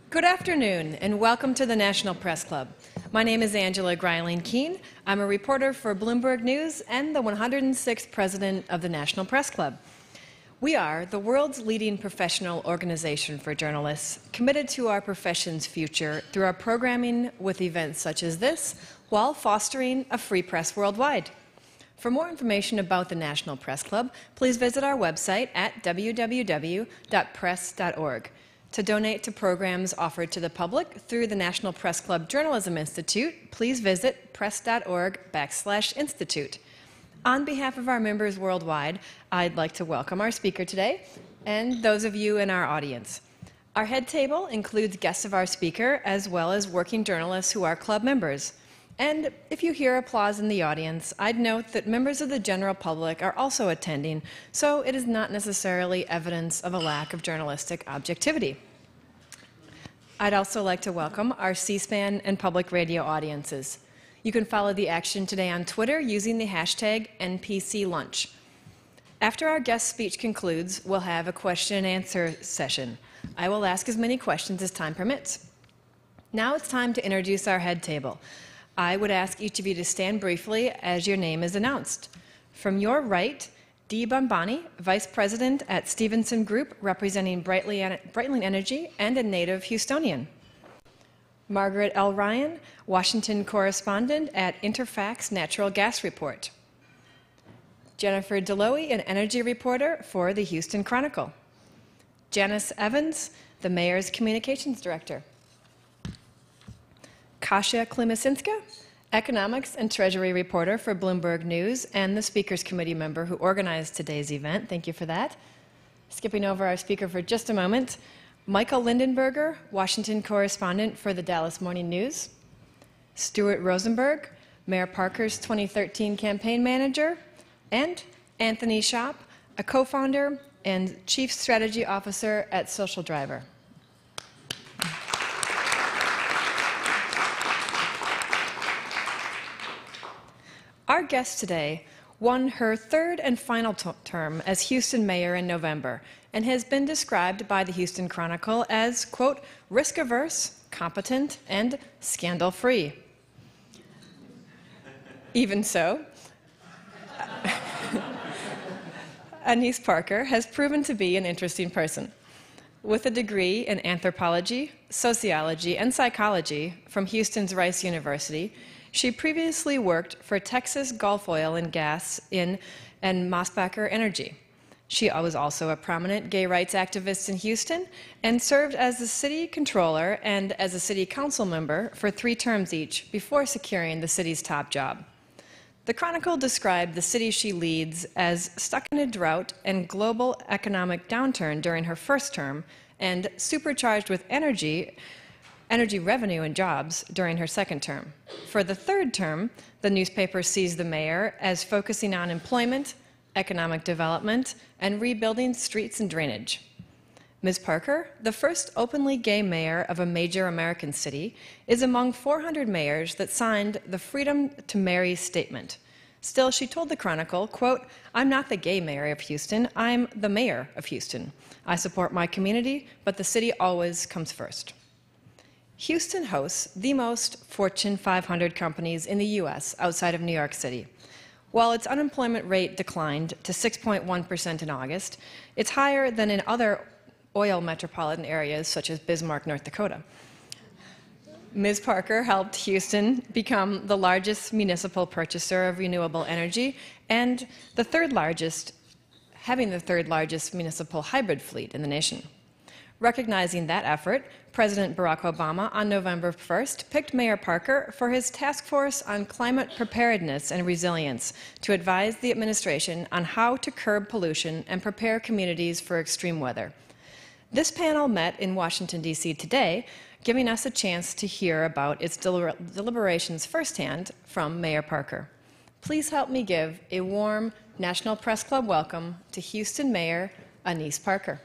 Good afternoon, and welcome to the National Press Club. My name is Angela Greiling-Keene. I'm a reporter for Bloomberg News and the 106th president of the National Press Club. We are the world's leading professional organization for journalists, committed to our profession's future through our programming with events such as this, while fostering a free press worldwide. For more information about the National Press Club, please visit our website at www.press.org. To donate to programs offered to the public through the National Press Club Journalism Institute, please visit press.org/institute. On behalf of our members worldwide, I'd like to welcome our speaker today and those of you in our audience. Our head table includes guests of our speaker as well as working journalists who are club members. And if you hear applause in the audience, I'd note that members of the general public are also attending, so it is not necessarily evidence of a lack of journalistic objectivity. I'd also like to welcome our C-SPAN and public radio audiences. You can follow the action today on Twitter using the hashtag NPCLunch. After our guest speech concludes, we'll have a question and answer session. I will ask as many questions as time permits. Now it's time to introduce our head table. I would ask each of you to stand briefly as your name is announced. From your right, Dee Bombani, Vice President at Stevenson Group, representing Breitling Energy and a native Houstonian. Margaret L. Ryan, Washington Correspondent at Interfax Natural Gas Report. Jennifer Deloe, an energy reporter for the Houston Chronicle. Janice Evans, the Mayor's Communications Director. Kasia Klimasinska, Economics and Treasury reporter for Bloomberg News and the Speakers Committee member who organized today's event. Thank you for that. Skipping over our speaker for just a moment, Michael Lindenberger, Washington correspondent for the Dallas Morning News. Stuart Rosenberg, Mayor Parker's 2013 campaign manager. And Anthony Schopp, a co-founder and chief strategy officer at Social Driver. Our guest today won her third and final term as Houston mayor in November and has been described by the Houston Chronicle as, quote, risk-averse, competent, and scandal-free. Even so, Annise Parker has proven to be an interesting person. With a degree in anthropology, sociology, and psychology from Houston's Rice University, she previously worked for Texas Gulf Oil and Gas and Mosbacher Energy. She was also a prominent gay rights activist in Houston and served as the city controller and as a city council member for 3 terms each before securing the city's top job. The Chronicle described the city she leads as stuck in a drought and global economic downturn during her first term and supercharged with energy revenue and jobs during her second term. For the third term, the newspaper sees the mayor as focusing on employment, economic development, and rebuilding streets and drainage. Ms. Parker, the first openly gay mayor of a major American city, is among 400 mayors that signed the Freedom to Marry statement. Still, she told the Chronicle, quote, I'm not the gay mayor of Houston, I'm the mayor of Houston. I support my community, but the city always comes first. Houston hosts the most Fortune 500 companies in the U.S. outside of New York City. While its unemployment rate declined to 6.1% in August, it's higher than in other oil metropolitan areas such as Bismarck, North Dakota. Ms. Parker helped Houston become the largest municipal purchaser of renewable energy and having the third largest municipal hybrid fleet in the nation. Recognizing that effort, President Barack Obama on November 1st picked Mayor Parker for his task force on climate preparedness and resilience to advise the administration on how to curb pollution and prepare communities for extreme weather. This panel met in Washington, D.C. today, giving us a chance to hear about its deliberations firsthand from Mayor Parker. Please help me give a warm National Press Club welcome to Houston Mayor Annise Parker.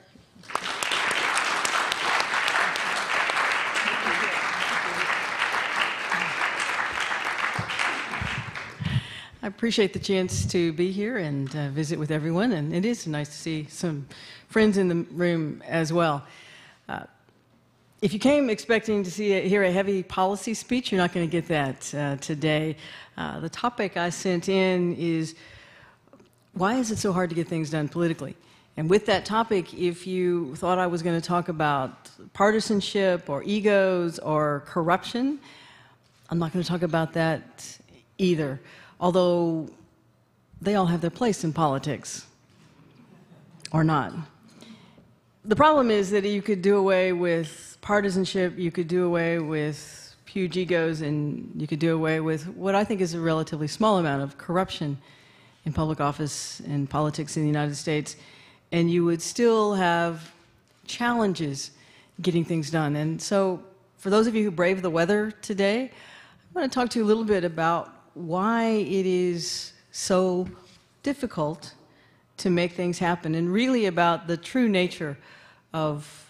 I appreciate the chance to be here and visit with everyone, and it is nice to see some friends in the room as well. If you came expecting to hear a heavy policy speech, you're not going to get that today. The topic I sent in is, why is it so hard to get things done politically? And with that topic, if you thought I was going to talk about partisanship or egos or corruption, I'm not going to talk about that either, although they all have their place in politics, or not. The problem is that you could do away with partisanship, you could do away with huge egos, and you could do away with what I think is a relatively small amount of corruption in public office and politics in the United States, and you would still have challenges getting things done. And so, for those of you who brave the weather today, I want to talk to you a little bit about why it is so difficult to make things happen, and really about the true nature of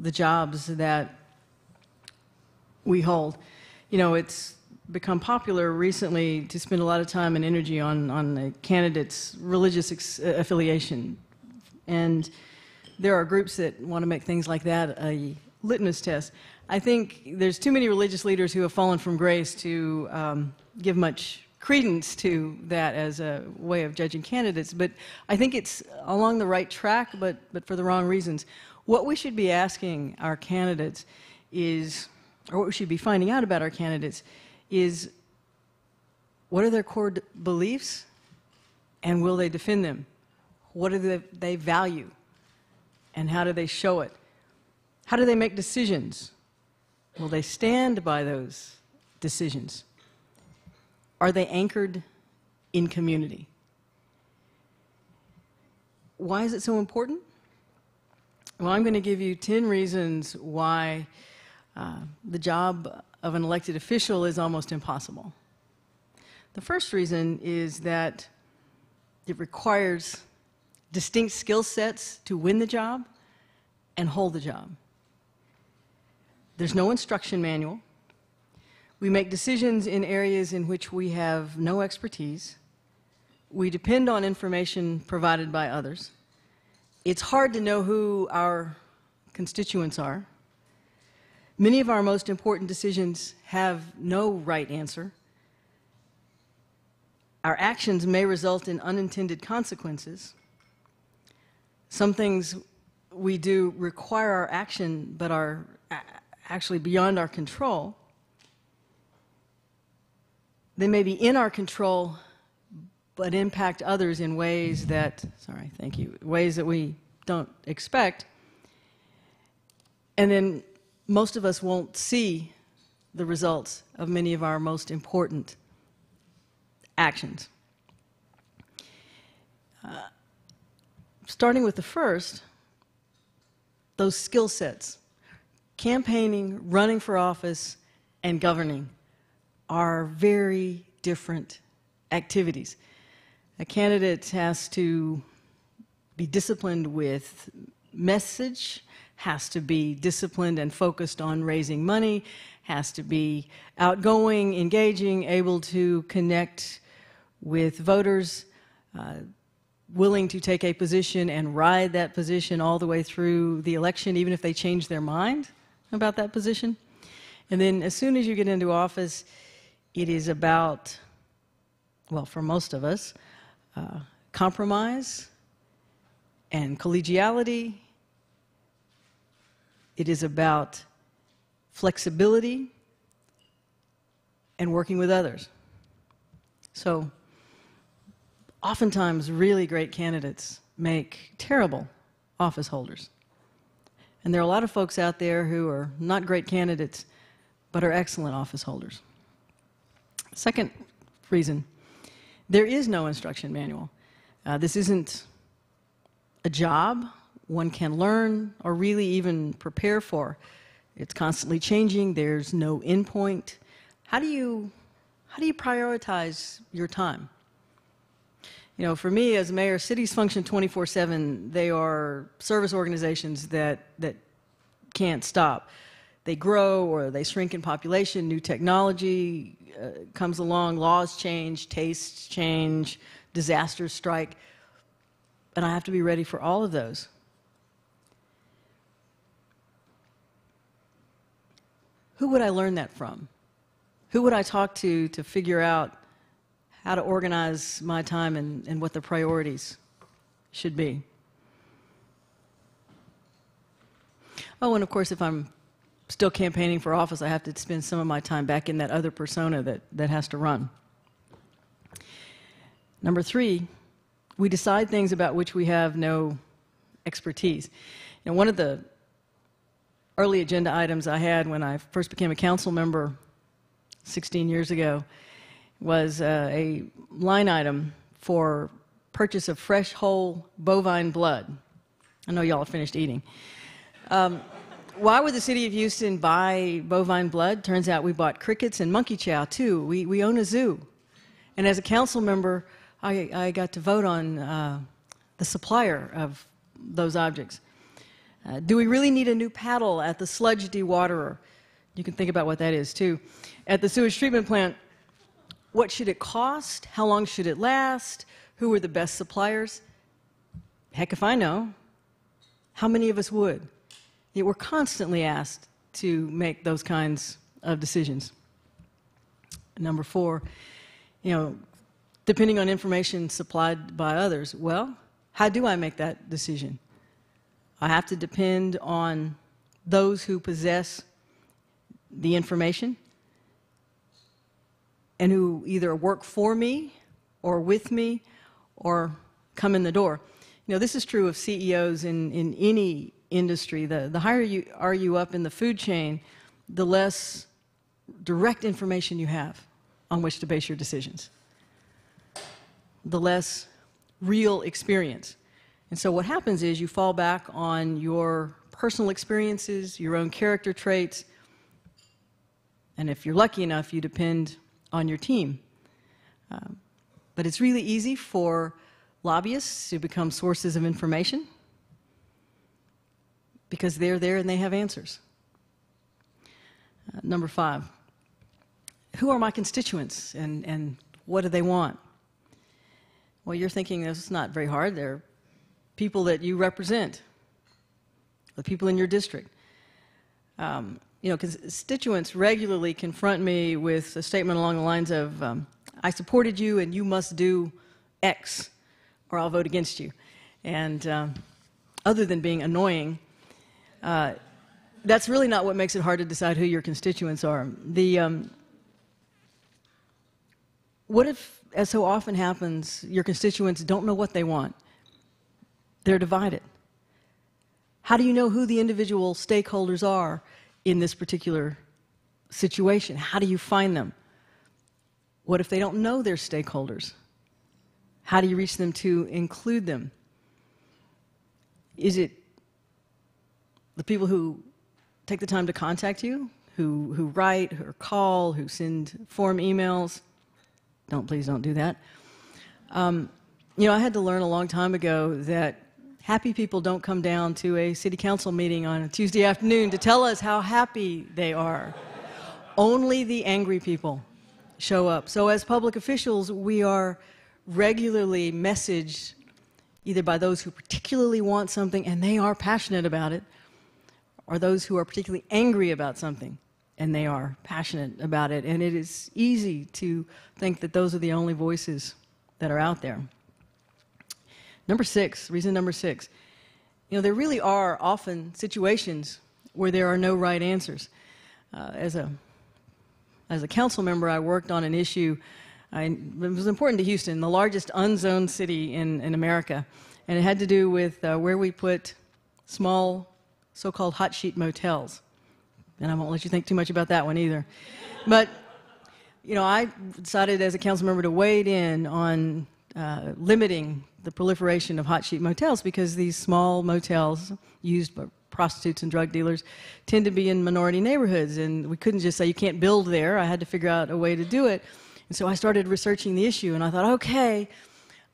the jobs that we hold. You know, it's become popular recently to spend a lot of time and energy on a candidate's religious affiliation. And there are groups that want to make things like that a litmus test. I think there's too many religious leaders who have fallen from grace to give much credence to that as a way of judging candidates, but I think it's along the right track, but for the wrong reasons. What we should be asking our candidates is, or what we should be finding out about our candidates is, what are their core beliefs, and will they defend them? What do they value, and how do they show it? How do they make decisions? Will they stand by those decisions? Are they anchored in community? Why is it so important? Well, I'm going to give you 10 reasons why the job of an elected official is almost impossible. The first reason is that it requires distinct skill sets to win the job and hold the job. There's no instruction manual. We make decisions in areas in which we have no expertise. We depend on information provided by others. It's hard to know who our constituents are. Many of our most important decisions have no right answer. Our actions may result in unintended consequences. Some things we do require our action but are actually beyond our control. They may be in our control, but impact others in ways that, ways that we don't expect. And then most of us won't see the results of many of our most important actions. Starting with the first, those skill sets. Campaigning, running for office, and governing are very different activities. A candidate has to be disciplined with message, has to be disciplined and focused on raising money, has to be outgoing, engaging, able to connect with voters, willing to take a position and ride that position all the way through the election, even if they change their mind about that position. And then as soon as you get into office, it is about, well, for most of us, compromise and collegiality. It is about flexibility and working with others. So oftentimes really great candidates make terrible office holders. And there are a lot of folks out there who are not great candidates but are excellent office holders. Second reason, there is no instruction manual. This isn't a job one can learn or really even prepare for. It's constantly changing. There's no endpoint. How do you prioritize your time? You know, for me as mayor, cities function 24/7. They are service organizations that can't stop. They grow or they shrink in population. New technology comes along. Laws change, tastes change, disasters strike. And I have to be ready for all of those. who would I learn that from? Who would I talk to figure out how to organize my time and what the priorities should be? Oh, and of course, if I'm still campaigning for office, I have to spend some of my time back in that other persona that has to run. Number 3, we decide things about which we have no expertise. And one of the early agenda items I had when I first became a council member 16 years ago was a line item for purchase of fresh, whole bovine blood. I know y'all have finished eating. Why would the city of Houston buy bovine blood? Turns out we bought crickets and monkey chow, too. We own a zoo. And as a council member, I got to vote on the supplier of those objects. Do we really need a new paddle at the sludge dewaterer? You can think about what that is, too. At the sewage treatment plant, what should it cost? How long should it last? Who are the best suppliers? Heck if I know. How many of us would? Yet we're constantly asked to make those kinds of decisions. Number 4, depending on information supplied by others, well, how do I make that decision? I have to depend on those who possess the information and who either work for me or with me or come in the door. This is true of CEOs in any industry. The higher you are up in the food chain, the less direct information you have on which to base your decisions, the less real experience. And so what happens is you fall back on your personal experiences, your own character traits, and if you're lucky enough, you depend on your team. But it's really easy for lobbyists to become sources of information because they're there and they have answers. Number 5, who are my constituents and what do they want? Well, you're thinking this is not very hard. They're people that you represent, the people in your district. Constituents regularly confront me with a statement along the lines of, I supported you and you must do X or I'll vote against you. And other than being annoying, that's really not what makes it hard to decide who your constituents are. What if, as so often happens, your constituents don't know what they want? They're divided. How do you know who the individual stakeholders are in this particular situation? How do you find them? What if they don't know their stakeholders? How do you reach them to include them? Is it the people who take the time to contact you, who write or call, who send form emails? Please don't do that. I had to learn a long time ago that happy people don't come down to a city council meeting on a Tuesday afternoon to tell us how happy they are. Only the angry people show up. So as public officials, we are regularly messaged either by those who particularly want something and they are passionate about it, or those who are particularly angry about something and they are passionate about it. And it is easy to think that those are the only voices that are out there. Reason number 6, there really are often situations where there are no right answers. As a council member, I worked on an issue. It was important to Houston, the largest unzoned city in America, and it had to do with where we put small so-called hot sheet motels. And I won't let you think too much about that one either. But, I decided as a council member to wade in on limiting the proliferation of hot sheet motels because these small motels used by prostitutes and drug dealers tend to be in minority neighborhoods, and we couldn't just say you can't build there. I had to figure out a way to do it. And so I started researching the issue, and I thought, okay,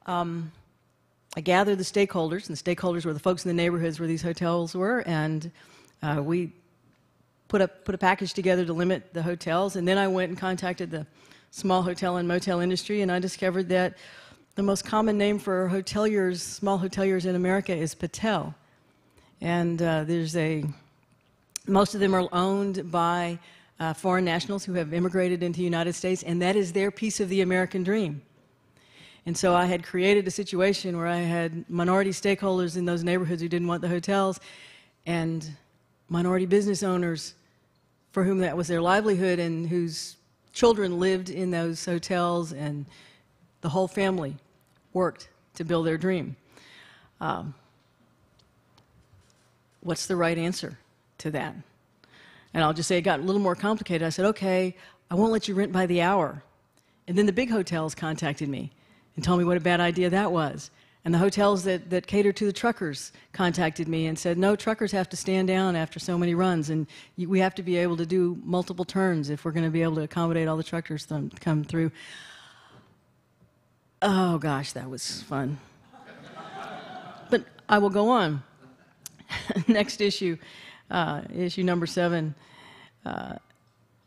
I gathered the stakeholders, and the stakeholders were the folks in the neighborhoods where these hotels were, and we put a package together to limit the hotels, and then I went and contacted the small hotel and motel industry, and I discovered that the most common name for hoteliers, small hoteliers in America, is Patel. And most of them are owned by foreign nationals who have immigrated into the United States, and that is their piece of the American dream. And so I had created a situation where I had minority stakeholders in those neighborhoods who didn't want the hotels, and minority business owners for whom that was their livelihood and whose children lived in those hotels, and the whole family worked to build their dream. What's the right answer to that? And I'll just say it got a little more complicated. I said, okay, I won't let you rent by the hour. And then the big hotels contacted me and told me what a bad idea that was. And the hotels that cater to the truckers contacted me and said, no, truckers have to stand down after so many runs, and we have to be able to do multiple turns if we're going to be able to accommodate all the truckers that come through. Oh, gosh, that was fun. But I will go on. Next issue, issue number 7.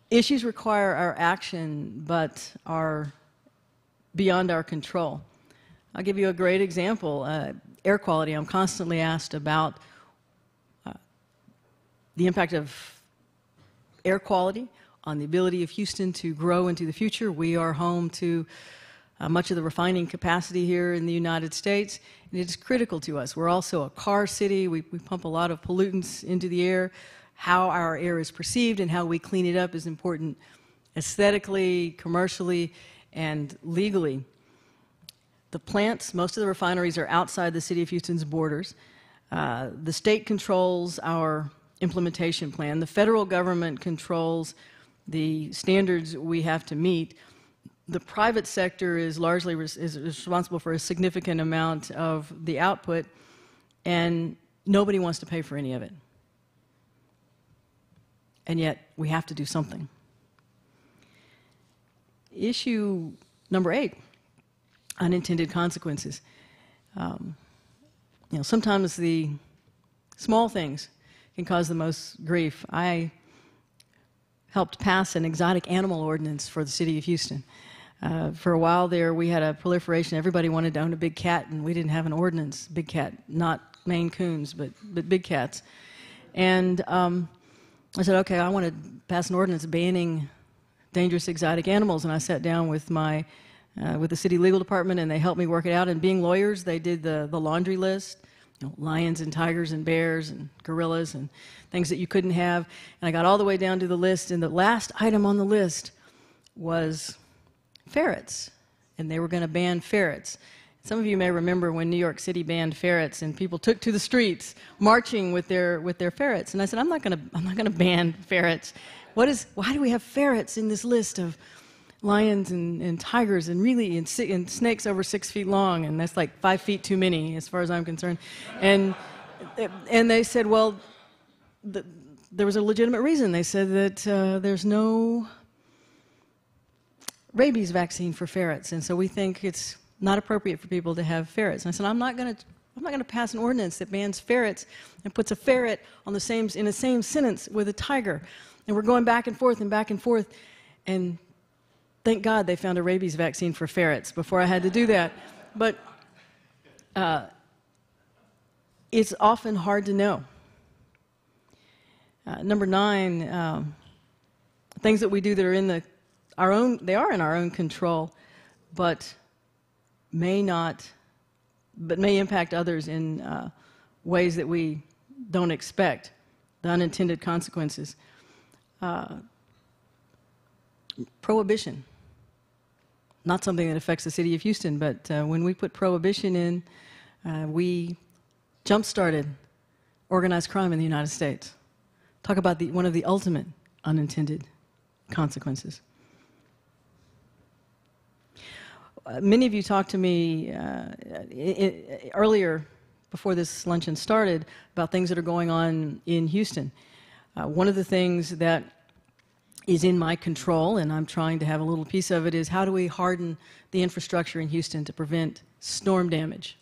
Issues require our action but are beyond our control. I'll give you a great example. Air quality. I'm constantly asked about the impact of air quality on the ability of Houston to grow into the future. We are home to much of the refining capacity here in the United States, and it's critical to us. We're also a car city. We pump a lot of pollutants into the air. How our air is perceived and how we clean it up is important aesthetically, commercially, and legally. The plants, most of the refineries are outside the city of Houston's borders. The state controls our implementation plan. The federal government controls the standards we have to meet. The private sector is largely is responsible for a significant amount of the output, and nobody wants to pay for any of it. And yet, we have to do something. Issue number 8. Unintended consequences. Sometimes the small things can cause the most grief. I helped pass an exotic animal ordinance for the city of Houston. For a while there, we had a proliferation. Everybody wanted to own a big cat, and we didn't have an ordinance. Big cat, not Maine Coons, but big cats. And I said, okay, I want to pass an ordinance banning dangerous exotic animals. And I sat down with with the city legal department, and they helped me work it out. And being lawyers, they did the laundry list, lions and tigers and bears and gorillas and things that you couldn't have. And I got all the way down to the list, and the last item on the list was ferrets, and they were going to ban ferrets. Some of you may remember when New York City banned ferrets, and people took to the streets marching with their ferrets. And I said, I'm not going to ban ferrets. Why do we have ferrets in this list of lions and tigers and snakes over 6 feet long, and that's like 5 feet too many as far as I'm concerned. And they said, well, there was a legitimate reason. They said that there's no rabies vaccine for ferrets, and so we think it's not appropriate for people to have ferrets. And I said, I'm not going to pass an ordinance that bans ferrets and puts a ferret in the same sentence with a tiger. And we're going back and forth, and thank God they found a rabies vaccine for ferrets before I had to do that. But it's often hard to know. Number 9, things that we do that are in our own control, but may impact others in ways that we don't expect, the unintended consequences. Prohibition. Not something that affects the city of Houston, but when we put prohibition in, we jump-started organized crime in the United States. Talk about one of the ultimate unintended consequences. Many of you talked to me earlier, before this luncheon started, about things that are going on in Houston. One of the things that is in my control, and I'm trying to have a little piece of it, is how do we harden the infrastructure in Houston to prevent storm damage?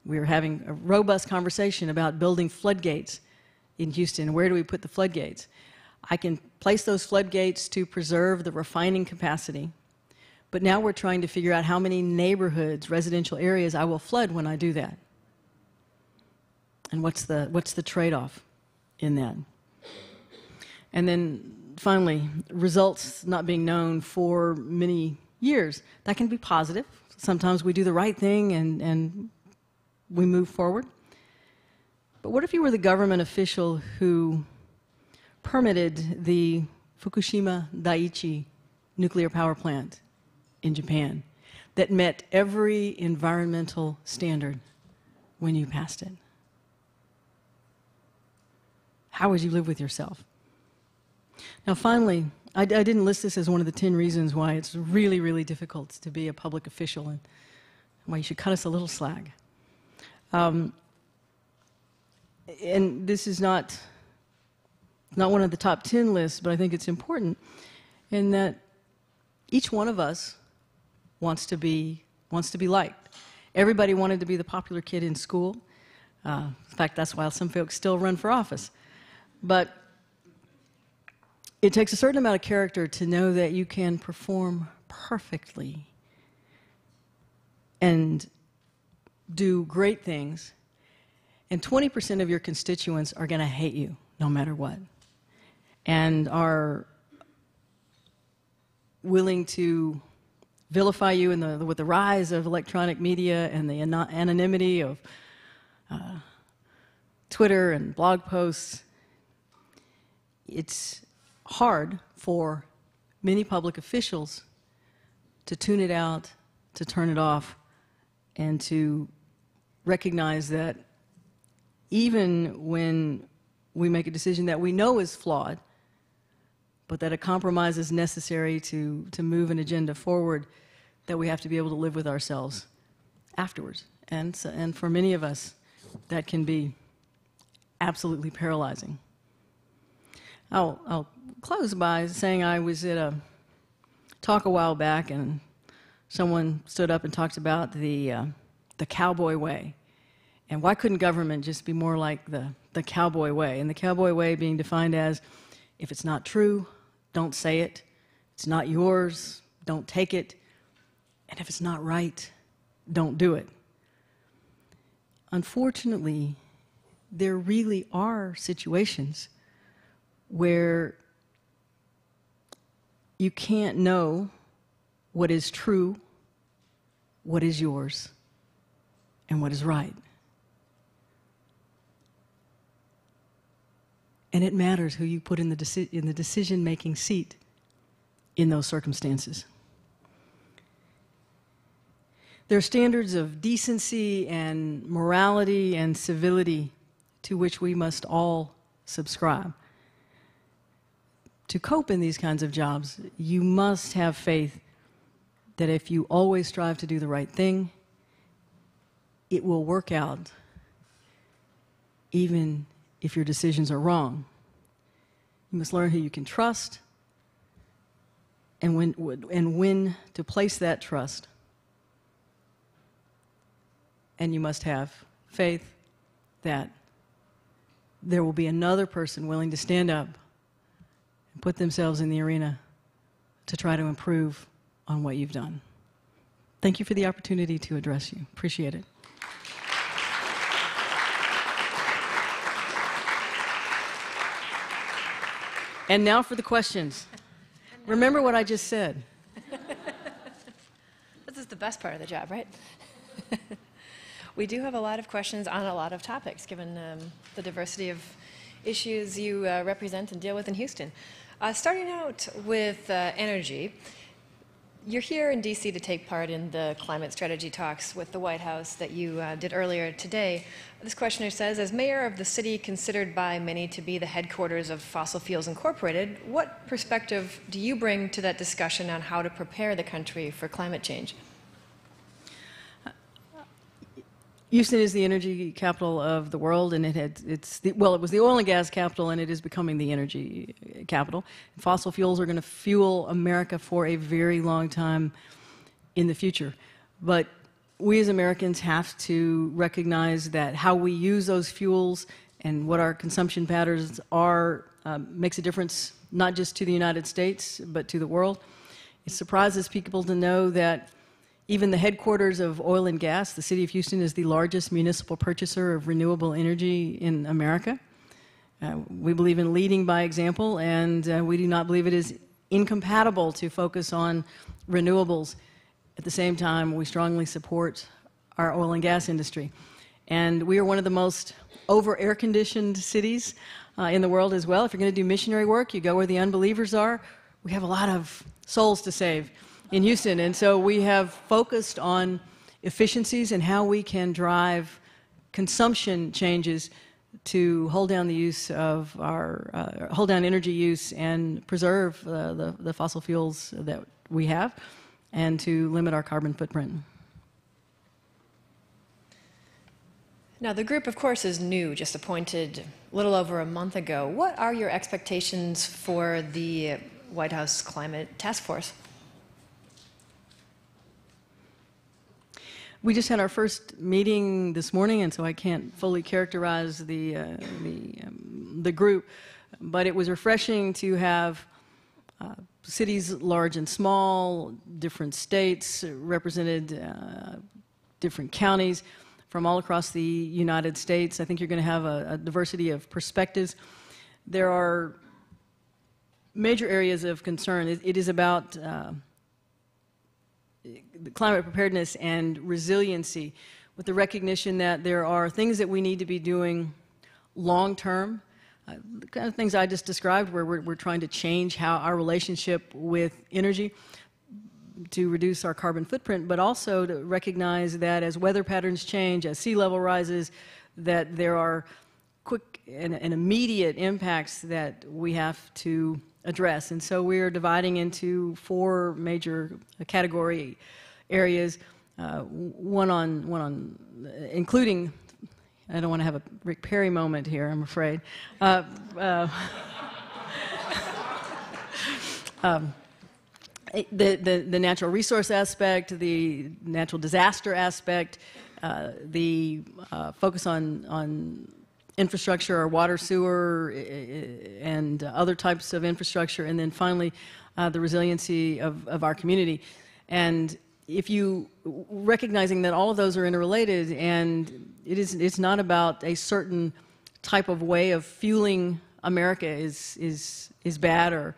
We were having a robust conversation about building floodgates in Houston. Where do we put the floodgates? I can place those floodgates to preserve the refining capacity, but now we're trying to figure out how many neighborhoods, residential areas I will flood when I do that. And what's the trade-off in that? And then finally, results not being known for many years. That can be positive. Sometimes we do the right thing and we move forward. But what if you were the government official who permitted the Fukushima Daiichi nuclear power plant in Japan that met every environmental standard when you passed it? How would you live with yourself? Now, finally, I didn't list this as one of the 10 reasons why it's really, really difficult to be a public official and why you should cut us a little slack. And this is not one of the top 10 lists, but I think it's important in that each one of us wants to be liked. Everybody wanted to be the popular kid in school. In fact, that's why some folks still run for office. But it takes a certain amount of character to know that you can perform perfectly and do great things, and 20% of your constituents are going to hate you no matter what, and are willing to vilify you with the rise of electronic media and the anonymity of Twitter and blog posts. It's hard for many public officials to tune it out, to turn it off, and to recognize that even when we make a decision that we know is flawed, but that a compromise is necessary to move an agenda forward, that we have to be able to live with ourselves afterwards. And for many of us, that can be absolutely paralyzing. I'll close by saying I was at a talk a while back, and someone stood up and talked about the cowboy way. And why couldn't government just be more like the cowboy way? And the cowboy way being defined as, if it's not true, don't say it. It's not yours, don't take it. And if it's not right, don't do it. Unfortunately, there really are situations where you can't know what is true, what is yours, and what is right. And it matters who you put in the decision-making seat in those circumstances. There are standards of decency and morality and civility to which we must all subscribe. To cope in these kinds of jobs, you must have faith that if you always strive to do the right thing, it will work out, even if your decisions are wrong. You must learn who you can trust and when to place that trust. And you must have faith that there will be another person willing to stand up and put themselves in the arena to try to improve on what you've done. Thank you for the opportunity to address you. Appreciate it. And now for the questions. Remember what I just said. This is the best part of the job, right? We do have a lot of questions on a lot of topics, given the diversity of issues you represent and deal with in Houston. Starting out with energy, you're here in D.C. to take part in the climate strategy talks with the White House that you did earlier today. This questioner says, as mayor of the city considered by many to be the headquarters of Fossil Fuels Incorporated, what perspective do you bring to that discussion on how to prepare the country for climate change? Houston is the energy capital of the world, and it was the oil and gas capital, and it is becoming the energy capital. Fossil fuels are going to fuel America for a very long time in the future. But we as Americans have to recognize that how we use those fuels and what our consumption patterns are makes a difference not just to the United States, but to the world. It surprises people to know that even the headquarters of oil and gas, the city of Houston, is the largest municipal purchaser of renewable energy in America. We believe in leading by example, and we do not believe it is incompatible to focus on renewables. At the same time, we strongly support our oil and gas industry. And we are one of the most over-air-conditioned cities in the world as well. If you're going to do missionary work, you go where the unbelievers are. We have a lot of souls to save in Houston, and so we have focused on efficiencies and how we can drive consumption changes to hold down the use of our, hold down energy use and preserve the fossil fuels that we have, and to limit our carbon footprint. Now, the group, of course, is new, just appointed a little over a month ago. What are your expectations for the White House Climate Task Force? We just had our first meeting this morning, and so I can't fully characterize the group, but it was refreshing to have cities large and small, different states represented, different counties from all across the United States. I think you're going to have a diversity of perspectives. There are major areas of concern. It is about climate preparedness and resiliency, with the recognition that there are things that we need to be doing long-term, the kind of things I just described, where we're trying to change how our relationship with energy to reduce our carbon footprint, but also to recognize that as weather patterns change, as sea level rises, that there are quick and immediate impacts that we have to address. And so we're dividing into 4 major category areas, one on including, I don't want to have a Rick Perry moment here, I'm afraid. The natural resource aspect, the natural disaster aspect, the focus on infrastructure, or water, sewer, and other types of infrastructure, and then finally the resiliency of our community. And if you, recognizing that all of those are interrelated, and it's not about a certain type of way of fueling America is bad or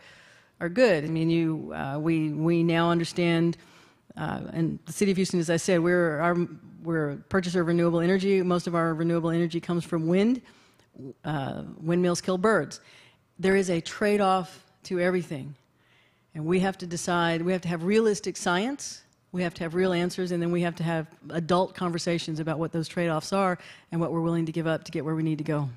good. I mean, we now understand, and the city of Houston, as I said, we're a purchaser of renewable energy. Most of our renewable energy comes from wind. Windmills kill birds. There is a trade-off to everything, and we have to decide. We have to have realistic science. We have to have real answers, and then we have to have adult conversations about what those trade-offs are and what we're willing to give up to get where we need to go.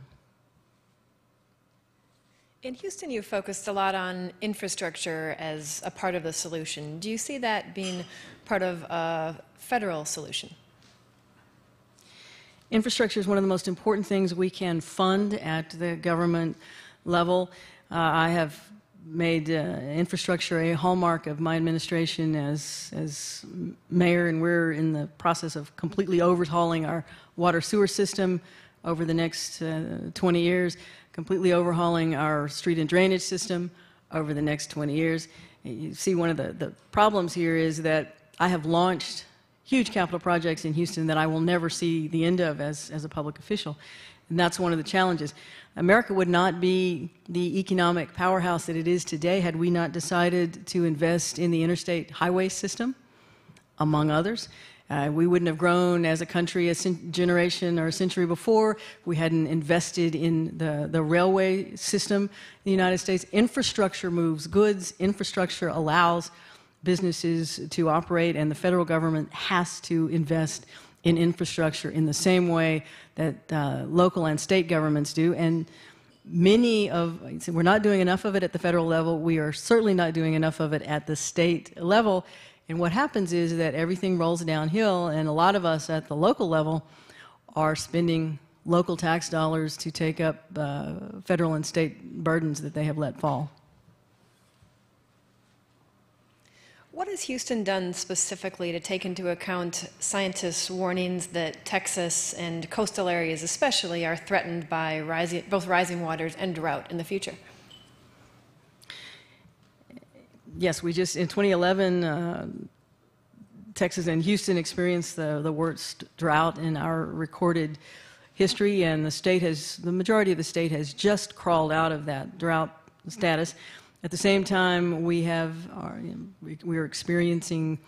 In Houston, you focused a lot on infrastructure as a part of the solution. Do you see that being part of a federal solution? Infrastructure is one of the most important things we can fund at the government level. I have made infrastructure a hallmark of my administration as mayor, and we're in the process of completely overhauling our water sewer system over the next 20 years, completely overhauling our street and drainage system over the next 20 years. You see, one of the problems here is that I have launched huge capital projects in Houston that I will never see the end of as a public official, and that's one of the challenges. America would not be the economic powerhouse that it is today had we not decided to invest in the interstate highway system, among others. We wouldn't have grown as a country a generation or a century before. We hadn't invested in the railway system in the United States. Infrastructure moves goods. Infrastructure allows businesses to operate, and the federal government has to invest in infrastructure in the same way that local and state governments do. And we're not doing enough of it at the federal level. We are certainly not doing enough of it at the state level. And what happens is that everything rolls downhill, and a lot of us at the local level are spending local tax dollars to take up federal and state burdens that they have let fall. What has Houston done specifically to take into account scientists' warnings that Texas and coastal areas especially are threatened by both rising waters and drought in the future? Yes, we just, in 2011, Texas and Houston experienced the worst drought in our recorded history, and the majority of the state has just crawled out of that drought status. At the same time, we're experiencing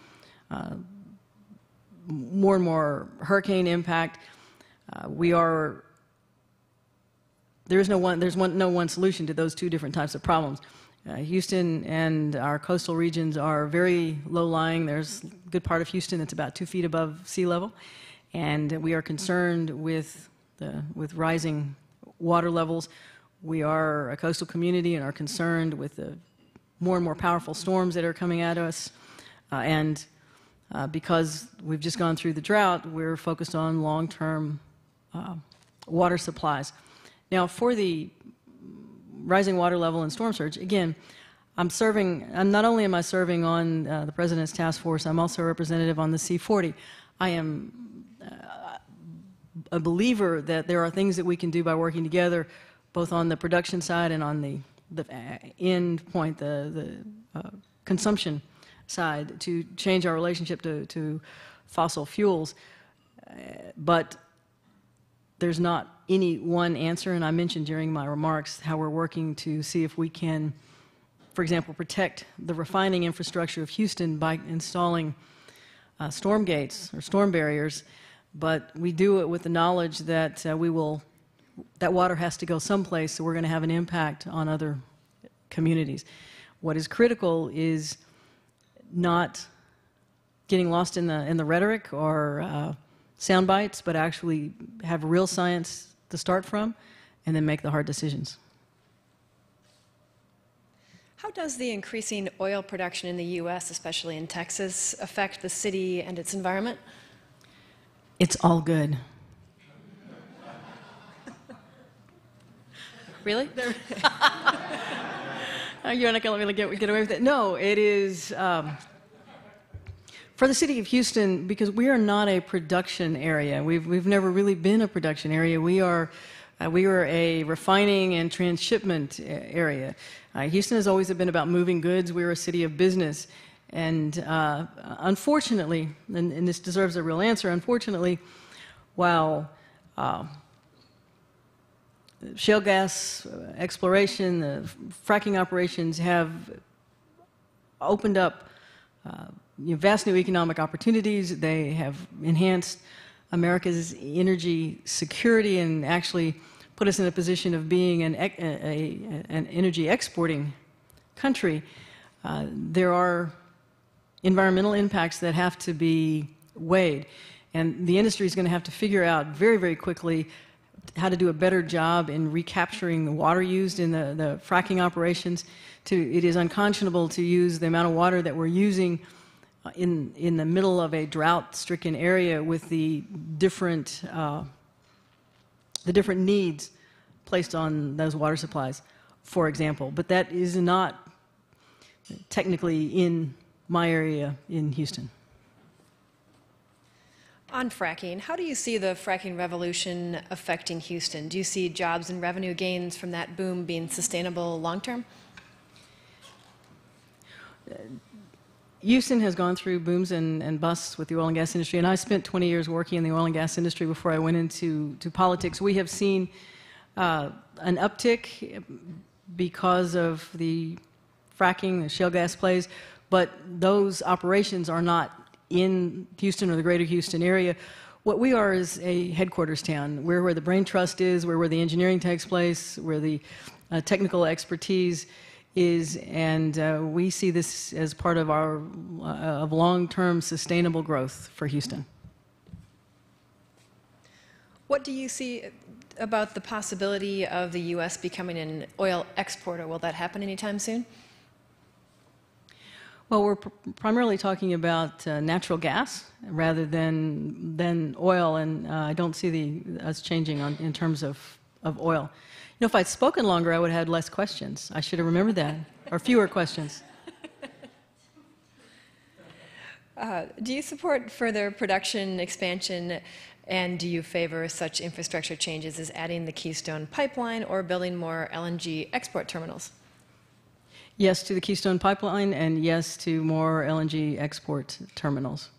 more and more hurricane impact. There's no one solution to those two different types of problems. Houston and our coastal regions are very low-lying. There's a good part of Houston that's about 2 feet above sea level, and we are concerned with rising water levels. We are a coastal community and are concerned with the more and more powerful storms that are coming at us, because we've just gone through the drought, we're focused on long-term water supplies. Now, for the rising water level and storm surge, again, not only am I serving on the President's Task Force, I'm also a representative on the C40. I am a believer that there are things that we can do by working together, both on the production side and on the end point, the consumption side, to change our relationship to fossil fuels. But there's not any one answer, and I mentioned during my remarks how we're working to see if we can, for example, protect the refining infrastructure of Houston by installing storm gates or storm barriers, but we do it with the knowledge that that water has to go someplace, so we're going to have an impact on other communities. What is critical is not getting lost in the rhetoric or sound bites, but actually have real science to start from and then make the hard decisions. How does the increasing oil production in the U.S., especially in Texas, affect the city and its environment? It's all good. Really? You're not going to let me get away with it? No, it is... for the city of Houston, because we are not a production area. We've never really been a production area. We are a refining and transshipment area. Houston has always been about moving goods. We're a city of business. And unfortunately, and this deserves a real answer, unfortunately, while shale gas exploration, the fracking operations have opened up vast new economic opportunities. They have enhanced America's energy security and actually put us in a position of being an energy exporting country. There are environmental impacts that have to be weighed, and the industry is going to have to figure out very, very quickly how to do a better job in recapturing the water used in the fracking operations. It is unconscionable to use the amount of water that we're using in the middle of a drought-stricken area with the different needs placed on those water supplies, for example. But that is not technically in my area in Houston. On fracking, how do you see the fracking revolution affecting Houston? Do you see jobs and revenue gains from that boom being sustainable long-term? Houston has gone through booms and busts with the oil and gas industry, and I spent 20 years working in the oil and gas industry before I went into politics. We have seen an uptick because of the fracking, the shale gas plays, but those operations are not in Houston or the greater Houston area. What we are is a headquarters town. We're where the brain trust is, where the engineering takes place, where the technical expertise is, and we see this as part of our of long-term sustainable growth for Houston. What do you see about the possibility of the U.S. becoming an oil exporter? Will that happen anytime soon? Well, we're primarily talking about natural gas rather than oil, and I don't see us changing in terms of oil. You know, if I'd spoken longer, I would have had less questions. I should have remembered that, or fewer questions. Do you support further production expansion, and do you favor such infrastructure changes as adding the Keystone Pipeline or building more LNG export terminals? Yes to the Keystone Pipeline, and yes to more LNG export terminals.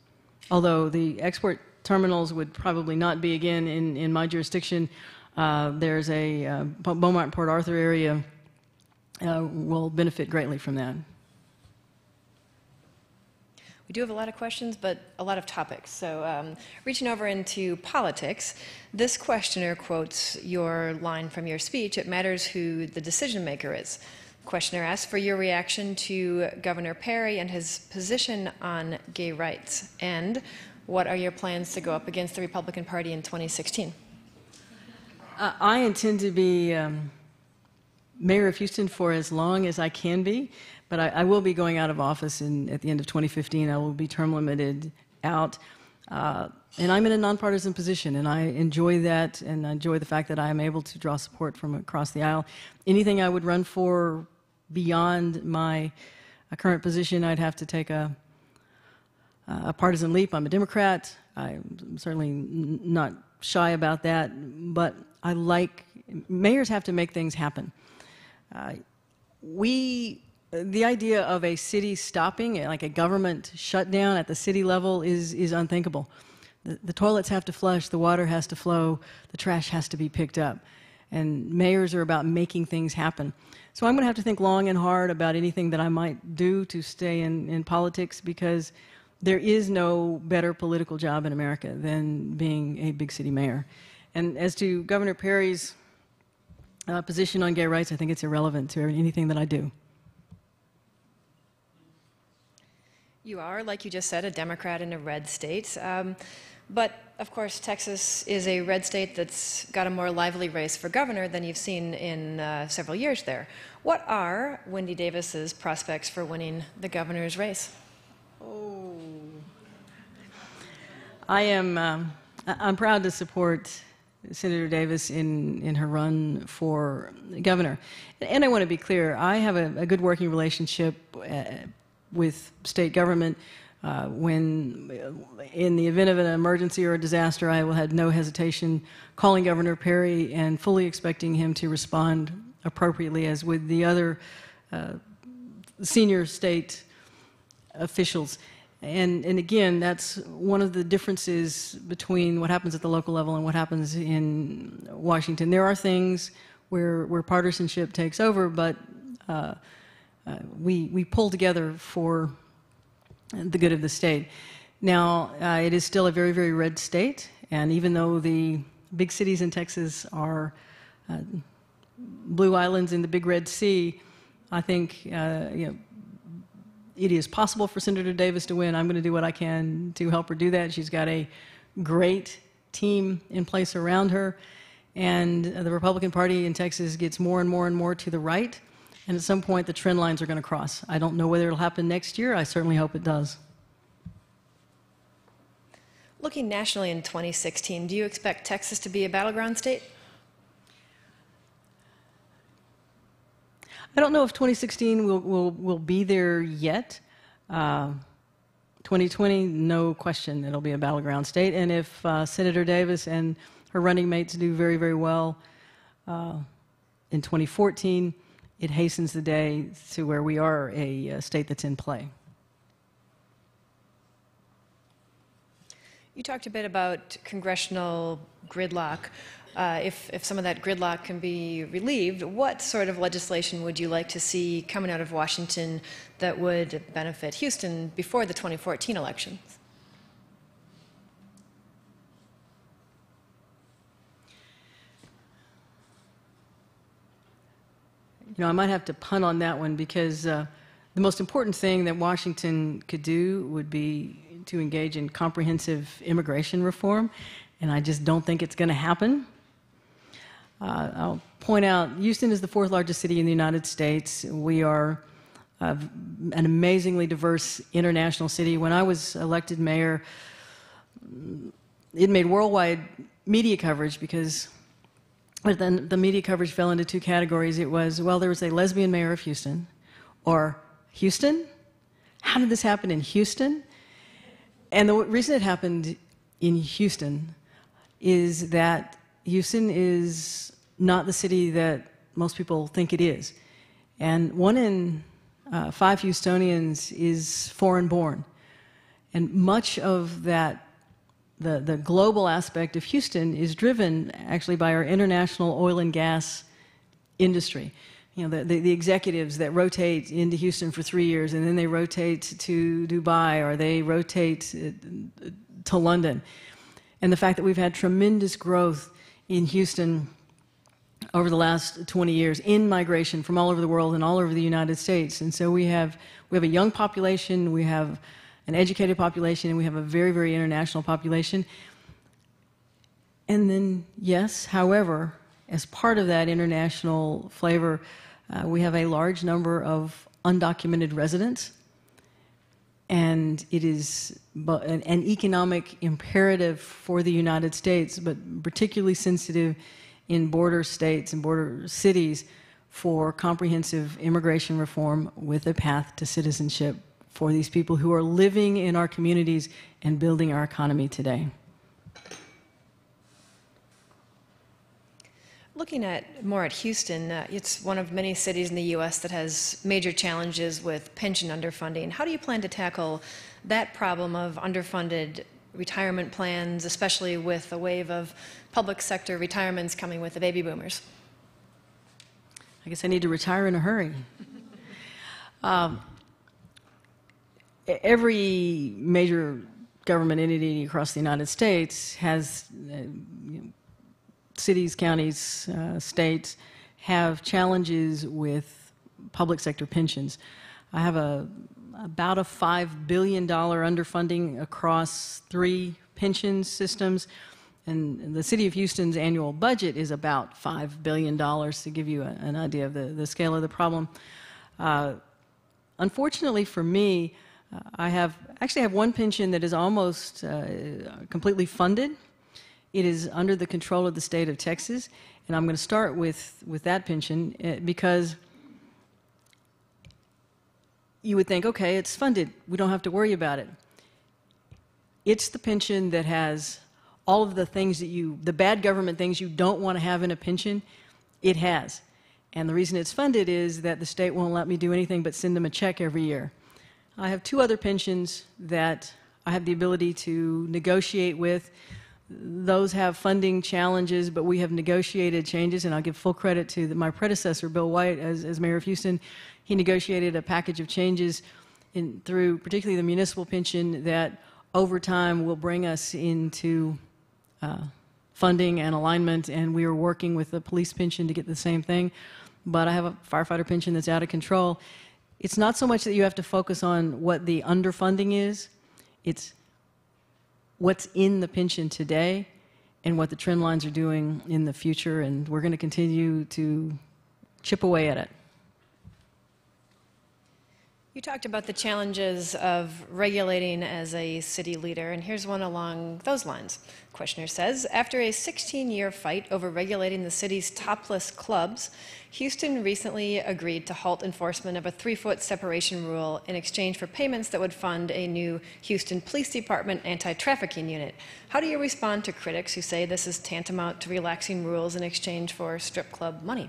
Although the export terminals would probably not be again in my jurisdiction. There's a Beaumont Port Arthur area will benefit greatly from that. We do have a lot of questions, but a lot of topics. So reaching over into politics, this questioner quotes your line from your speech, "It matters who the decision maker is." The questioner asks for your reaction to Governor Perry and his position on gay rights, and what are your plans to go up against the Republican Party in 2016? I intend to be mayor of Houston for as long as I can be, but I will be going out of office at the end of 2015. I will be term limited out, and I'm in a nonpartisan position, and I enjoy that, and I enjoy the fact that I am able to draw support from across the aisle. Anything I would run for beyond my current position, I'd have to take a partisan leap. I'm a Democrat. I'm certainly not shy about that, but mayors have to make things happen. The idea of a city stopping, like a government shutdown at the city level, is unthinkable. The toilets have to flush, the water has to flow, the trash has to be picked up. And mayors are about making things happen. So I'm going to have to think long and hard about anything that I might do to stay in politics, because there is no better political job in America than being a big city mayor. And as to Governor Perry's position on gay rights, I think it's irrelevant to anything that I do. You are, like you just said, a Democrat in a red state. But, of course, Texas is a red state that's got a more lively race for governor than you've seen in several years there. What are Wendy Davis's prospects for winning the governor's race? Oh. I'm proud to support Senator Davis in her run for governor. And I want to be clear, I have a good working relationship with state government. When, in the event of an emergency or a disaster, I had no hesitation calling Governor Perry and fully expecting him to respond appropriately, as with the other senior state officials. And again, that's one of the differences between what happens at the local level and what happens in Washington. There are things where partisanship takes over, but we pull together for the good of the state. Now, it is still a very, very red state, and even though the big cities in Texas are blue islands in the big red sea, I think it is possible for Senator Davis to win. I'm going to do what I can to help her do that. She's got a great team in place around her, and the Republican Party in Texas gets more and more and more to the right. And at some point, the trend lines are going to cross. I don't know whether it'll happen next year. I certainly hope it does. Looking nationally in 2016, do you expect Texas to be a battleground state? I don't know if 2016 will be there yet. 2020, no question, it'll be a battleground state. And if Senator Davis and her running mates do very, very well in 2014, it hastens the day to where we are a state that's in play. You talked a bit about congressional gridlock. If some of that gridlock can be relieved, what sort of legislation would you like to see coming out of Washington that would benefit Houston before the 2014 elections? You know, I might have to punt on that one, because the most important thing that Washington could do would be to engage in comprehensive immigration reform, and I just don't think it's going to happen. I'll point out, Houston is the 4th largest city in the United States. We are an amazingly diverse international city. When I was elected mayor, it made worldwide media coverage, because then the media coverage fell into two categories. It was, well, there was a lesbian mayor of Houston, or Houston? How did this happen in Houston? And the reason it happened in Houston is that Houston is not the city that most people think it is. And 1 in 5 Houstonians is foreign born. And much of that the global aspect of Houston is driven actually by our international oil and gas industry. You know, the executives that rotate into Houston for 3 years and then they rotate to Dubai or they rotate to London. And the fact that we've had tremendous growth in Houston over the last 20 years in migration from all over the world and all over the United States. And so we have a young population, we have an educated population, and we have a very, very international population. And then, yes, however, as part of that international flavor, we have a large number of undocumented residents, and it is an economic imperative for the United States, but particularly sensitive in border states and border cities for comprehensive immigration reform with a path to citizenship for these people who are living in our communities and building our economy today. Looking more at Houston, it's one of many cities in the U.S. that has major challenges with pension underfunding. How do you plan to tackle that problem of underfunded retirement plans, especially with a wave of public sector retirements coming with the baby boomers? I guess I need to retire in a hurry. Every major government entity across the United States has cities, counties, states have challenges with public sector pensions. I have about a $5 billion underfunding across 3 pension systems, and the City of Houston's annual budget is about $5 billion, to give you an idea of the scale of the problem. Unfortunately for me, I actually have one pension that is almost completely funded. It is under the control of the state of Texas, and I'm going to start with that pension because you would think, okay, it's funded. We don't have to worry about it. It's the pension that has all of the things the bad government things you don't want to have in a pension, it has. And the reason it's funded is that the state won't let me do anything but send them a check every year. I have 2 other pensions that I have the ability to negotiate with. Those have funding challenges, but we have negotiated changes, and I'll give full credit to my predecessor, Bill White, as mayor of Houston. He negotiated a package of changes through particularly the municipal pension that over time will bring us into funding and alignment, and we are working with the police pension to get the same thing. But I have a firefighter pension that's out of control. It's not so much that you have to focus on what the underfunding is, it's what's in the pension today and what the trend lines are doing in the future, and we're going to continue to chip away at it. You talked about the challenges of regulating as a city leader, and here's one along those lines. Questioner says, after a 16-year fight over regulating the city's topless clubs, Houston recently agreed to halt enforcement of a 3-foot separation rule in exchange for payments that would fund a new Houston Police Department anti-trafficking unit. How do you respond to critics who say this is tantamount to relaxing rules in exchange for strip club money?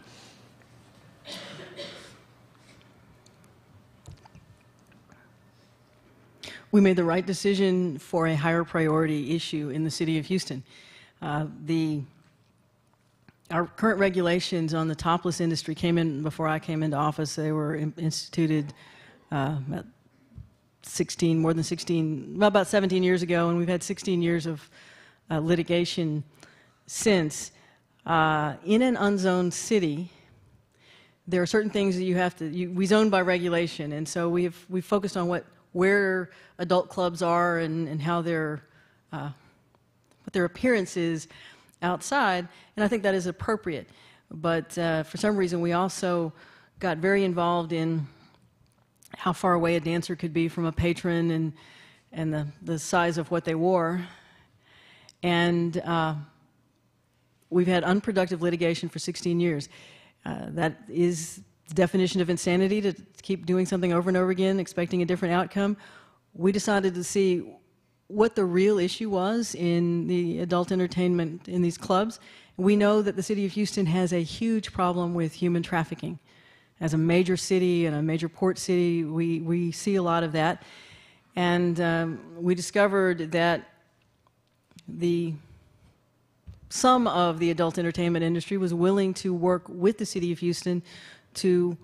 We made the right decision for a higher priority issue in the city of Houston. Our current regulations on the topless industry came in before I came into office. They were instituted about 17 years ago, and we've had 16 years of litigation since. In an unzoned city, there are certain things that you have to, we zone by regulation, and so we've focused on where adult clubs are and how what their appearance is outside, and I think that is appropriate. But for some reason, we also got very involved in how far away a dancer could be from a patron and the size of what they wore. And we've had unproductive litigation for 16 years. That is the definition of insanity, to keep doing something over and over again, expecting a different outcome. We decided to see what the real issue was in the adult entertainment in these clubs. We know that the city of Houston has a huge problem with human trafficking. As a major city and a major port city, we see a lot of that. And we discovered that some of the adult entertainment industry was willing to work with the city of Houston to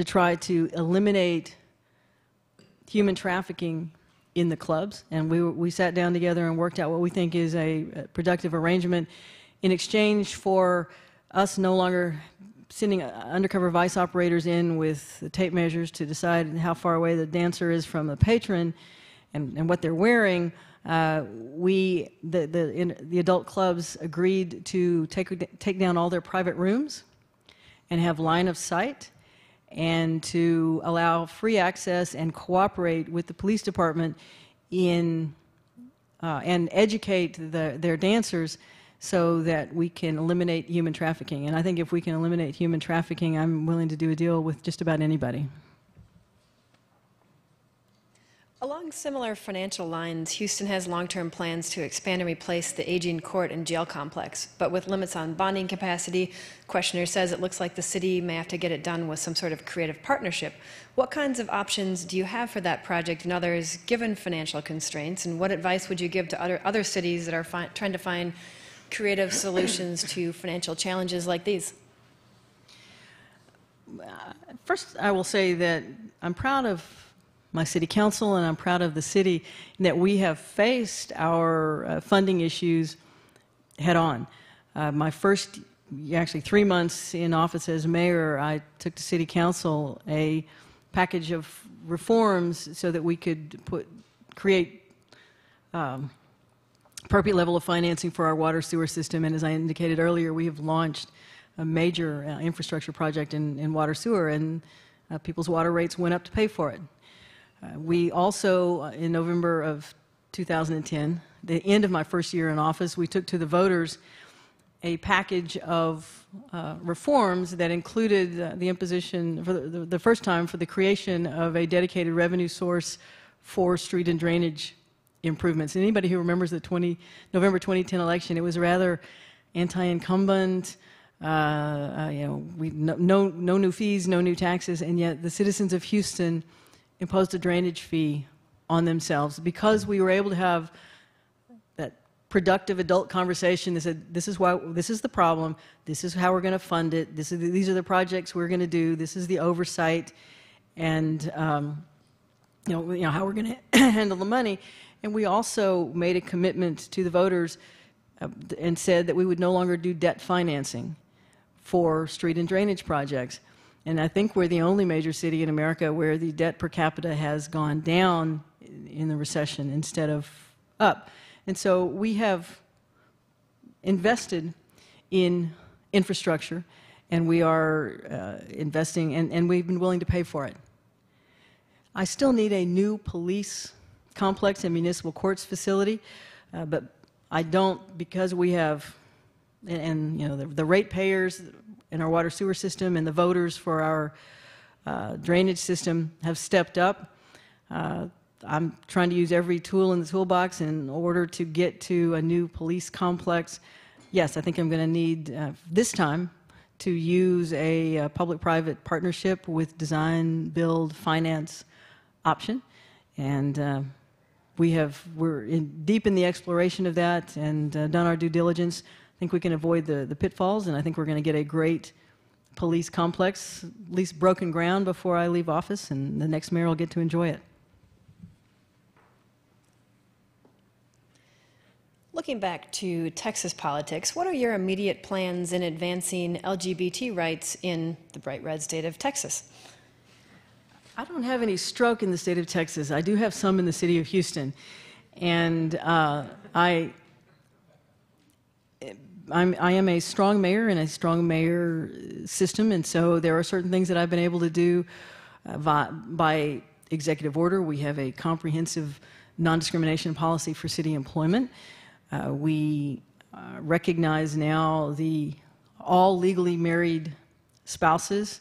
try to eliminate human trafficking in the clubs, and we sat down together and worked out what we think is a productive arrangement in exchange for us no longer sending undercover vice operators in with the tape measures to decide how far away the dancer is from the patron and what they're wearing. The adult clubs agreed to take down all their private rooms and have line of sight, and to allow free access and cooperate with the police department in and educate their dancers so that we can eliminate human trafficking. And I think if we can eliminate human trafficking, I'm willing to do a deal with just about anybody. Along similar financial lines, Houston has long-term plans to expand and replace the aging court and jail complex, but with limits on bonding capacity, questioner says it looks like the city may have to get it done with some sort of creative partnership. What kinds of options do you have for that project and others, given financial constraints, and what advice would you give to other cities that are trying to find creative solutions to financial challenges like these? First, I will say that I'm proud of my city council, and I'm proud of the city that we have faced our funding issues head on. My first, actually 3 months in office as mayor, I took to city council a package of reforms so that we could create appropriate level of financing for our water sewer system. And as I indicated earlier, we have launched a major infrastructure project in water sewer, and people's water rates went up to pay for it. We also, in November of 2010, the end of my first year in office, we took to the voters a package of reforms that included the imposition, for the first time, for the creation of a dedicated revenue source for street and drainage improvements. And anybody who remembers the November 2010 election, it was rather anti-incumbent, no new fees, no new taxes, and yet the citizens of Houston imposed a drainage fee on themselves because we were able to have that productive adult conversation. They said, this is the problem, this is how we're going to fund it, these are the projects we're going to do, this is the oversight, and how we're going to handle the money. And we also made a commitment to the voters and said that we would no longer do debt financing for street and drainage projects. And I think we're the only major city in America where the debt per capita has gone down in the recession instead of up. And so we have invested in infrastructure, and we are investing, and we've been willing to pay for it. I still need a new police complex and municipal courts facility, but I don't, because we have, the ratepayers in our water sewer system and the voters for our drainage system have stepped up. I'm trying to use every tool in the toolbox in order to get to a new police complex. Yes, I think I'm going to need, this time, to use a public-private partnership with design, build, finance option. And we're deep in the exploration of that and done our due diligence. I think we can avoid the pitfalls, and I think we're going to get a great police complex, at least broken ground before I leave office, and the next mayor will get to enjoy it. Looking back to Texas politics, what are your immediate plans in advancing LGBT rights in the bright red state of Texas? I don't have any stroke in the state of Texas. I do have some in the city of Houston. And I am a strong mayor in a strong mayor system, and so there are certain things that I've been able to do by executive order. We have a comprehensive non-discrimination policy for city employment. We recognize now all legally married spouses.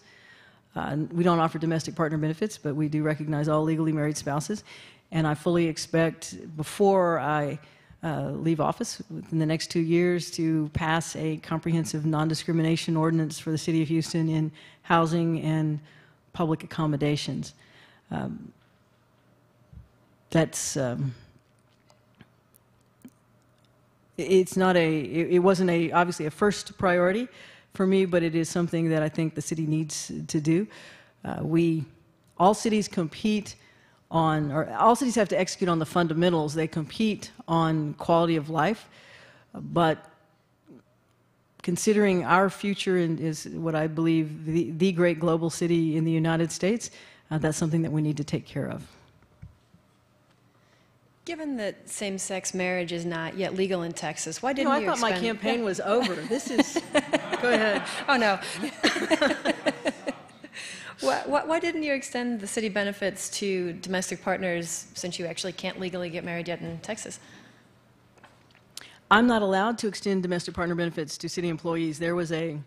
We don't offer domestic partner benefits, but we do recognize all legally married spouses. And I fully expect, before I leave office within the next 2 years, to pass a comprehensive non-discrimination ordinance for the city of Houston in housing and public accommodations. That's it's not it wasn't obviously a first priority for me, but it is something that I think the city needs to do. All cities compete on, or all cities have to execute on the fundamentals. They compete on quality of life, but considering our future is what I believe the great global city in the United States, that's something that we need to take care of. Given that same-sex marriage is not yet legal in Texas, why didn't you I thought my campaign was over. This is... Go ahead. Oh, no. Why didn't you extend the city benefits to domestic partners, since you actually can't legally get married yet in Texas? I'm not allowed to extend domestic partner benefits to city employees. There was a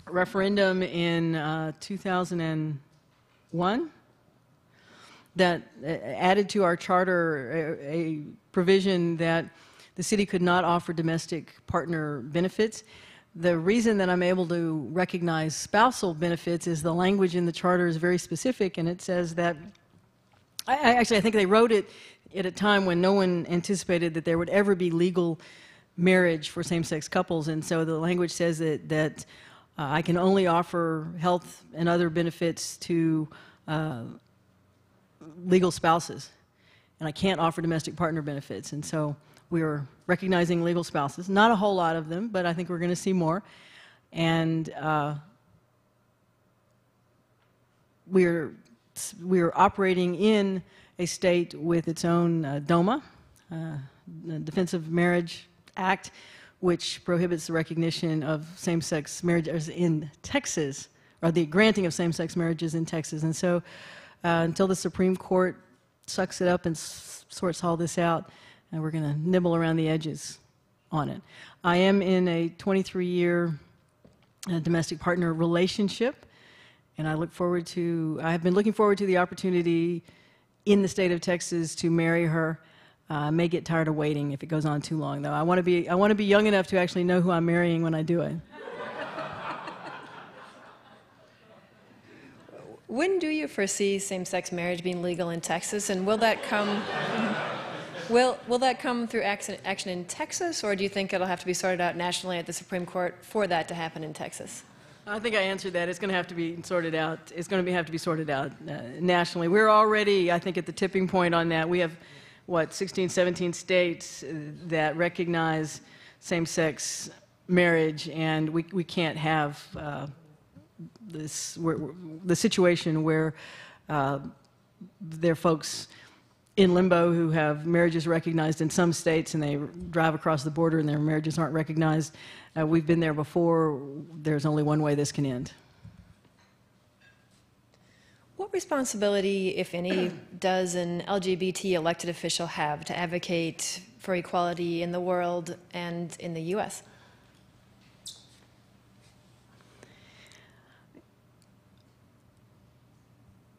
referendum in 2001 that added to our charter a provision that the city could not offer domestic partner benefits. The reason that I'm able to recognize spousal benefits is the language in the charter is very specific, and it says that, I think they wrote it at a time when no one anticipated that there would ever be legal marriage for same-sex couples, and so the language says that I can only offer health and other benefits to legal spouses, and I can't offer domestic partner benefits. And so we are recognizing legal spouses, not a whole lot of them, but I think we're going to see more. And we're operating in a state with its own DOMA, the Defense of Marriage Act, which prohibits the recognition of same-sex marriages in Texas, or the granting of same-sex marriages in Texas. And so until the Supreme Court sucks it up and sorts all this out, and we're going to nibble around the edges on it. I am in a 23-year domestic partner relationship, and I have been looking forward to the opportunity in the state of Texas to marry her. I may get tired of waiting if it goes on too long, though. I want to be young enough to actually know who I'm marrying when I do it. When do you foresee same-sex marriage being legal in Texas, and will that come? Will that come through action in Texas, or do you think it'll have to be sorted out nationally at the Supreme Court for that to happen in Texas? I think I answered that. It's going to have to be sorted out. It's going to have to be sorted out nationally. We're already, I think, at the tipping point on that. We have, 16, 17 states that recognize same-sex marriage, and we can't have the situation where there are folks in limbo who have marriages recognized in some states and they drive across the border and their marriages aren't recognized. We've been there before. There's only one way this can end. What responsibility, if any, does an LGBT elected official have to advocate for equality in the world and in the U.S.?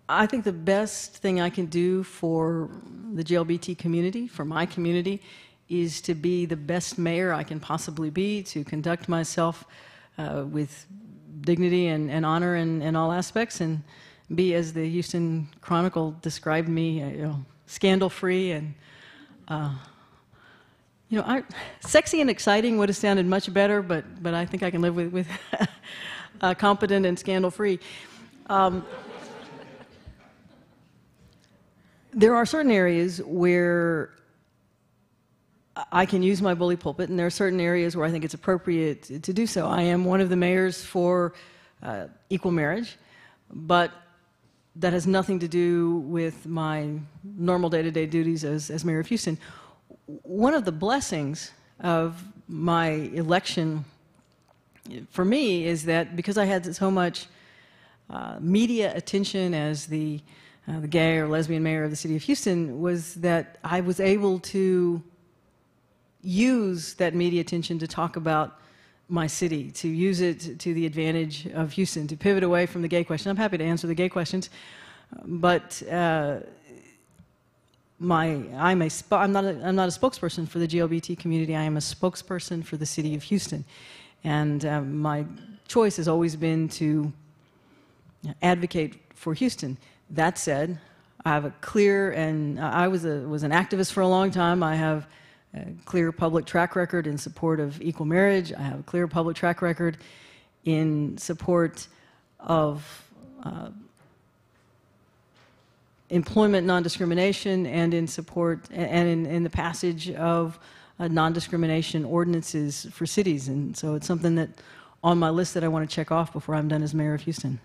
I think the best thing I can do for the GLBT community, for my community, is to be the best mayor I can possibly be, to conduct myself with dignity and honor in all aspects, and be, as the Houston Chronicle described me, scandal-free and, sexy and exciting would have sounded much better, but I think I can live with competent and scandal-free. There are certain areas where I can use my bully pulpit, and there are certain areas where I think it's appropriate to do so. I am one of the mayors for equal marriage, but that has nothing to do with my normal day-to-day duties as mayor of Houston. One of the blessings of my election for me is that because I had so much media attention as the gay or lesbian mayor of the city of Houston, was that I was able to use that media attention to talk about my city, to use it to the advantage of Houston, to pivot away from the gay question. I'm happy to answer the gay questions, but I'm not a spokesperson for the GLBT community. I am a spokesperson for the city of Houston, and my choice has always been to advocate for Houston. That said, I have a clear, and I was an activist for a long time. I have a clear public track record in support of equal marriage. I have a clear public track record in support of employment non-discrimination and in support and in the passage of non-discrimination ordinances for cities. And so it's something that on my list that I want to check off before I'm done as mayor of Houston.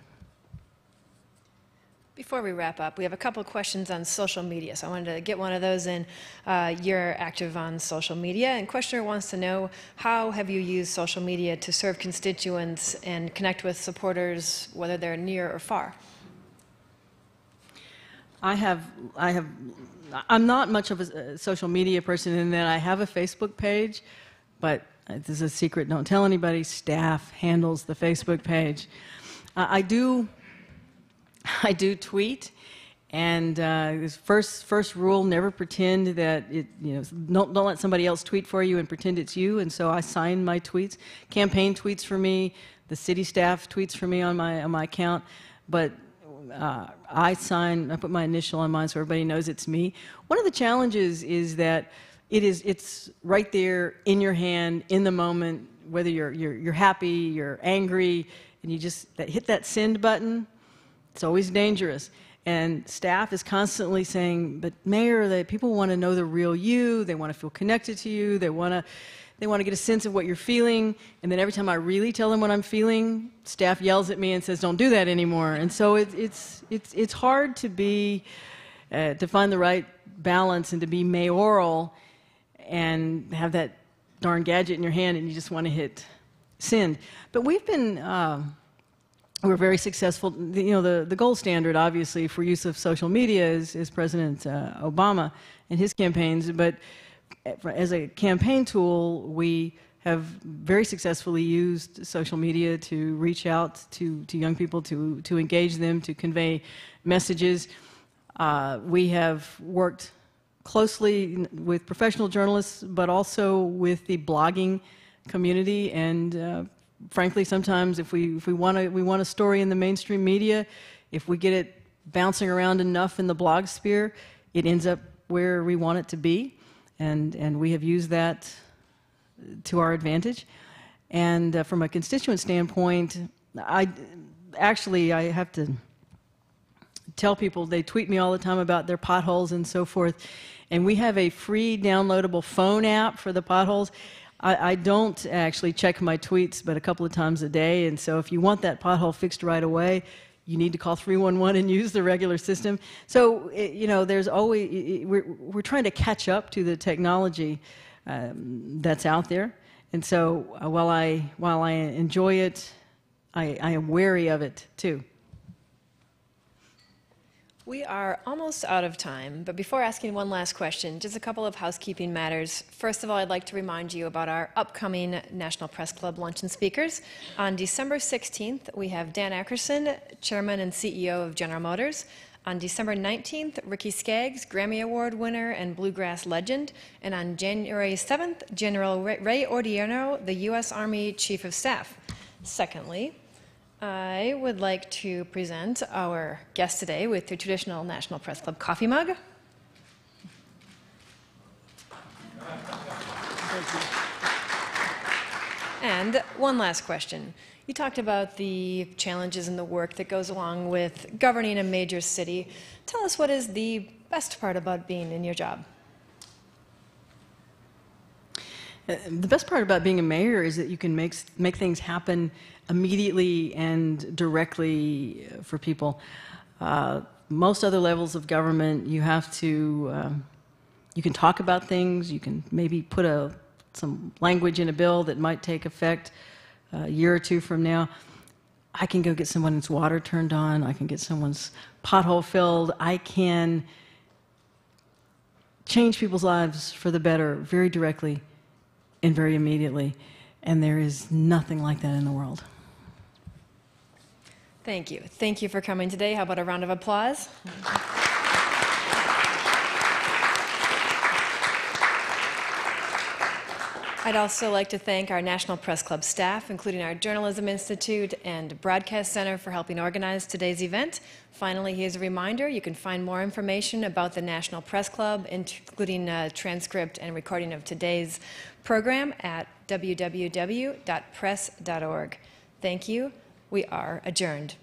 Before we wrap up, we have a couple of questions on social media, so I wanted to get one of those in. You're active on social media, and questioner wants to know, how have you used social media to serve constituents and connect with supporters, whether they're near or far? I'm not much of a social media person in that I have a Facebook page, but this is a secret, don't tell anybody. Staff handles the Facebook page. I do tweet, and first rule: never pretend that it. Don't let somebody else tweet for you and pretend it's you. And so I sign my tweets. Campaign tweets for me. The city staff tweets for me on my account, but I put my initial on mine so everybody knows it's me. One of the challenges is that it's right there in your hand, in the moment, whether you're happy, you're angry, and you just hit that send button. It's always dangerous. And staff is constantly saying, but Mayor, people want to know the real you, they want to feel connected to you, they want to get a sense of what you're feeling, and then every time I really tell them what I'm feeling, staff yells at me and says, don't do that anymore. And so it's hard to find the right balance and to be mayoral and have that darn gadget in your hand and you just want to hit send. But we're very successful. The gold standard, obviously, for use of social media is President Obama and his campaigns, but as a campaign tool, we have very successfully used social media to reach out to young people, to engage them, to convey messages. We have worked closely with professional journalists, but also with the blogging community. And frankly, sometimes if we want a story in the mainstream media, if we get it bouncing around enough in the blog sphere, it ends up where we want it to be. And we have used that to our advantage. And from a constituent standpoint, I have to tell people, they tweet me all the time about their potholes and so forth. And we have a free downloadable phone app for the potholes. I don't actually check my tweets but a couple of times a day. And so if you want that pothole fixed right away, you need to call 311 and use the regular system. So, there's always, we're trying to catch up to the technology that's out there. And so while I enjoy it, I am wary of it too. We are almost out of time, but before asking one last question, just a couple of housekeeping matters. First of all, I'd like to remind you about our upcoming National Press Club Luncheon speakers. On December 16th, we have Dan Ackerson, Chairman and CEO of General Motors. On December 19th, Ricky Skaggs, Grammy Award winner and bluegrass legend. And on January 7th, General Ray Odierno, the U.S. Army Chief of Staff. Secondly, I would like to present our guest today with the traditional National Press Club coffee mug. And one last question. You talked about the challenges and the work that goes along with governing a major city. Tell us, what is the best part about being in your job? The best part about being a mayor is that you can make things happen immediately and directly for people. Most other levels of government, you have to, you can talk about things, you can maybe put some language in a bill that might take effect a year or two from now. I can go get someone's water turned on, I can get someone's pothole filled, I can change people's lives for the better very directly and very immediately, and there is nothing like that in the world. Thank you. Thank you for coming today. How about a round of applause? I'd also like to thank our National Press Club staff, including our Journalism Institute and Broadcast Center, for helping organize today's event. Finally, here's a reminder, you can find more information about the National Press Club, including a transcript and recording of today's program, at www.press.org. Thank you. We are adjourned.